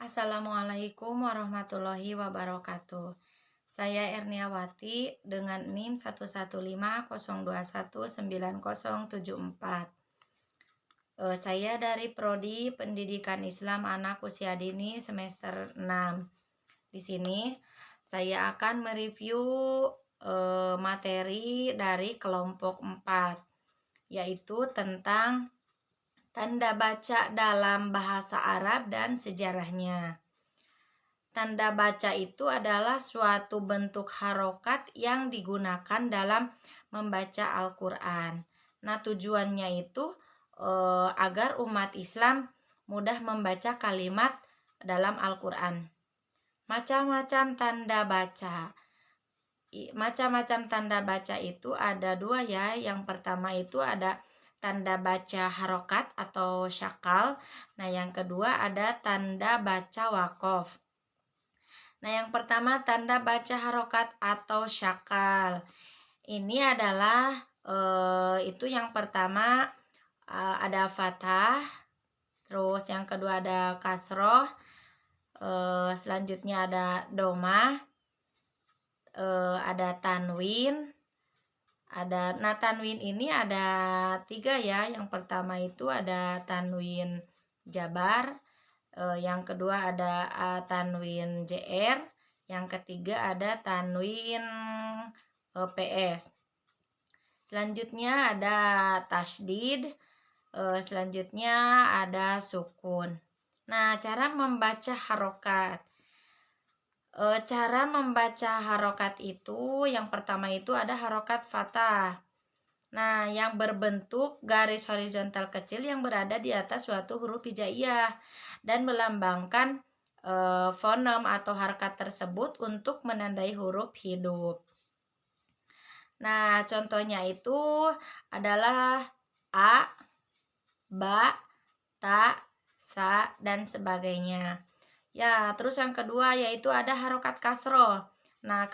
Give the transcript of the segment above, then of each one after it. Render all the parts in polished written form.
Assalamualaikum warahmatullahi wabarakatuh. Saya Erniawati dengan NIM 11502190074. Saya dari Prodi Pendidikan Islam Anak Usia Dini semester 6. Di sini saya akan mereview materi dari kelompok 4, yaitu tentang tanda baca dalam bahasa Arab dan sejarahnya. Tanda baca itu adalah suatu bentuk harokat yang digunakan dalam membaca Al-Quran. Nah, tujuannya itu agar umat Islam mudah membaca kalimat dalam Al-Quran. Macam-macam tanda baca. Macam-macam tanda baca itu ada dua ya. Yang pertama itu ada tanda baca harokat atau syakal. Nah, yang kedua ada tanda baca wakof. Nah, yang pertama tanda baca harokat atau syakal. Ini adalah itu yang pertama ada fathah, terus yang kedua ada kasroh, selanjutnya ada domah, ada tanwin, nah tanwin ini ada 3 ya. Yang pertama itu ada tanwin jabar, yang kedua ada tanwin JR, yang ketiga ada tanwin PS. Selanjutnya ada tasdid, selanjutnya ada sukun. Nah, cara membaca harokat. Cara membaca harokat itu yang pertama itu ada harokat fathah. Nah, yang berbentuk garis horizontal kecil yang berada di atas suatu huruf hijaiyah dan melambangkan fonem atau harakat tersebut untuk menandai huruf hidup. Nah, contohnya itu adalah a, ba, ta, sa, dan sebagainya. Ya, terus yang kedua yaitu ada harokat kasroh. Nah,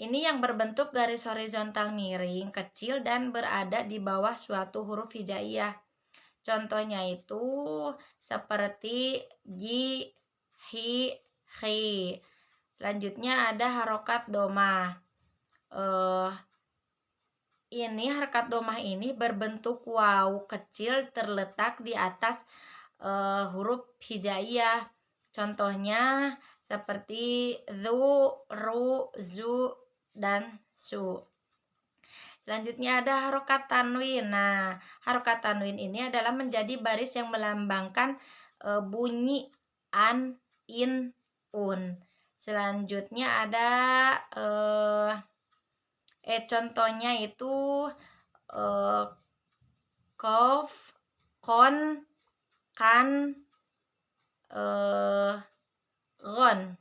ini yang berbentuk garis horizontal miring kecil dan berada di bawah suatu huruf hijaiyah. Contohnya itu seperti ji, hi, khi. Selanjutnya ada harokat domah. Ini harokat domah ini berbentuk waw kecil terletak di atas huruf hijaiyah. Contohnya seperti zu, ru, zu, dan su. Selanjutnya ada harokat tanwin. Nah, harokat tanwin ini adalah menjadi baris yang melambangkan bunyi an, in, un. Selanjutnya ada contohnya itu kof, kon, kan, gon.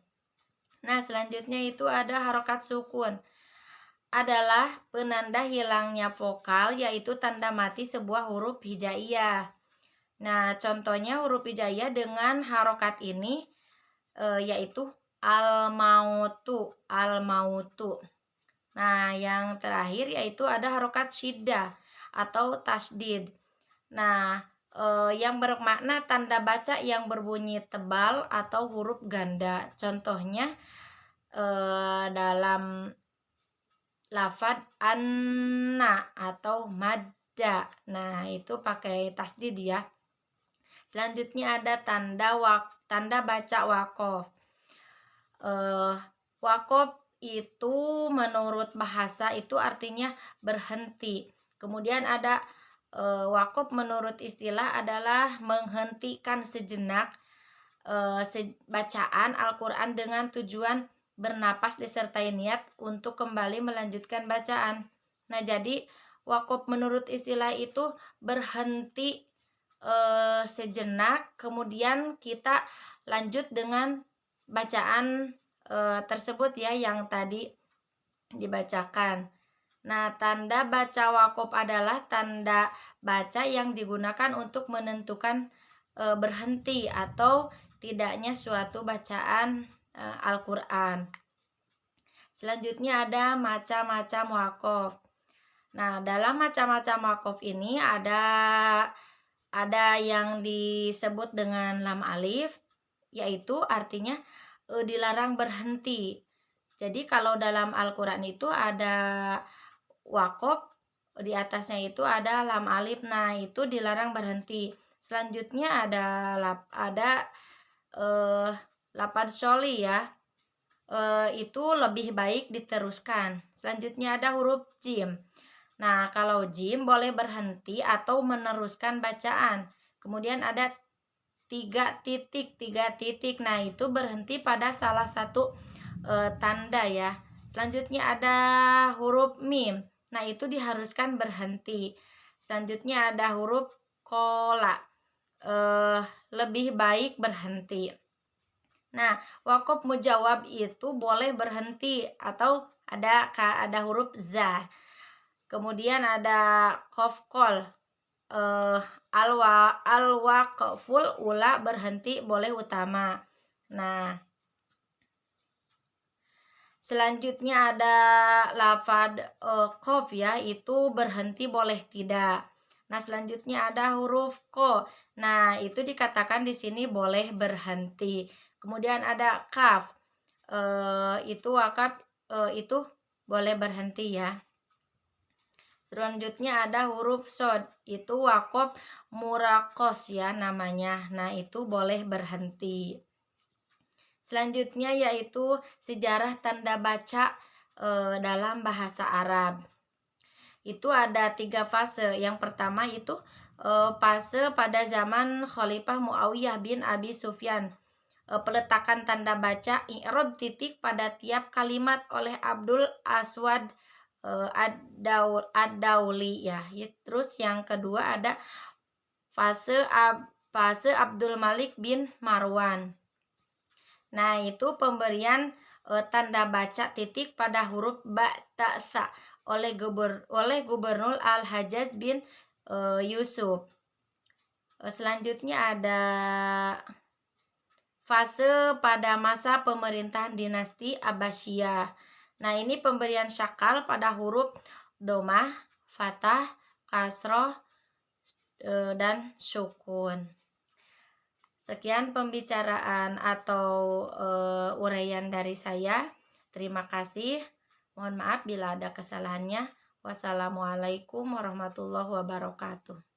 Nah, selanjutnya itu ada harokat sukun. Adalah penanda hilangnya vokal, yaitu tanda mati sebuah huruf hijaiyah. Nah, contohnya huruf hijaiyah dengan harokat ini yaitu al-mautu, al-mautu. Nah, yang terakhir yaitu ada harokat syiddah atau tasdid. Nah, yang bermakna tanda baca yang berbunyi tebal atau huruf ganda. Contohnya dalam lafad anna atau madda. Nah, itu pakai tasdid ya. Selanjutnya ada tanda baca wakof. Wakof itu menurut bahasa itu artinya berhenti. Kemudian ada wakof menurut istilah adalah menghentikan sejenak bacaan Al-Quran dengan tujuan bernapas disertai niat untuk kembali melanjutkan bacaan. Nah, jadi wakof menurut istilah itu berhenti sejenak, kemudian kita lanjut dengan bacaan tersebut ya yang tadi dibacakan. Nah, tanda baca wakof adalah tanda baca yang digunakan untuk menentukan berhenti atau tidaknya suatu bacaan Al-Quran. Selanjutnya ada macam-macam wakof. Nah, dalam macam-macam wakof ini ada yang disebut dengan lam alif, yaitu artinya dilarang berhenti. Jadi kalau dalam Al-Qur'an itu ada wakof, di atasnya itu ada lam alif. Nah, itu dilarang berhenti. Selanjutnya ada eh, lapad sholi ya. Itu lebih baik diteruskan. Selanjutnya ada huruf jim. Nah, kalau jim boleh berhenti atau meneruskan bacaan. Kemudian ada tiga titik. Nah, itu berhenti pada salah satu tanda ya. Selanjutnya ada huruf mim. Nah, itu diharuskan berhenti. Selanjutnya ada huruf kola. Lebih baik berhenti. Nah, wakaf mujawab itu boleh berhenti atau ada huruf za. Kemudian ada kofkol. Al-waqful ula berhenti boleh utama. Nah, selanjutnya ada lafad kof ya, itu berhenti boleh tidak. Nah, selanjutnya ada huruf ko. Nah, itu dikatakan di sini boleh berhenti. Kemudian ada kaf. Itu wakaf itu boleh berhenti ya. Selanjutnya ada huruf sod. Itu wakaf murakos ya namanya. Nah, itu boleh berhenti. Selanjutnya yaitu sejarah tanda baca dalam bahasa Arab. Itu ada 3 fase. Yang pertama itu fase pada zaman Khalifah Muawiyah bin Abi Sufyan. Peletakan tanda baca i'rab titik pada tiap kalimat oleh Abdul Aswad ad-Dauli ya. Terus yang kedua ada fase Abdul Malik bin Marwan. Nah, itu pemberian tanda baca titik pada huruf ba ta sa oleh Gubernur Al-Hajjaj bin Yusuf. Selanjutnya ada fase pada masa pemerintahan dinasti Abbasiyah. Nah, ini pemberian syakal pada huruf domah, fathah, kasroh, dan sukun. Sekian pembicaraan atau uraian dari saya. Terima kasih. Mohon maaf bila ada kesalahannya. Wassalamualaikum warahmatullahi wabarakatuh.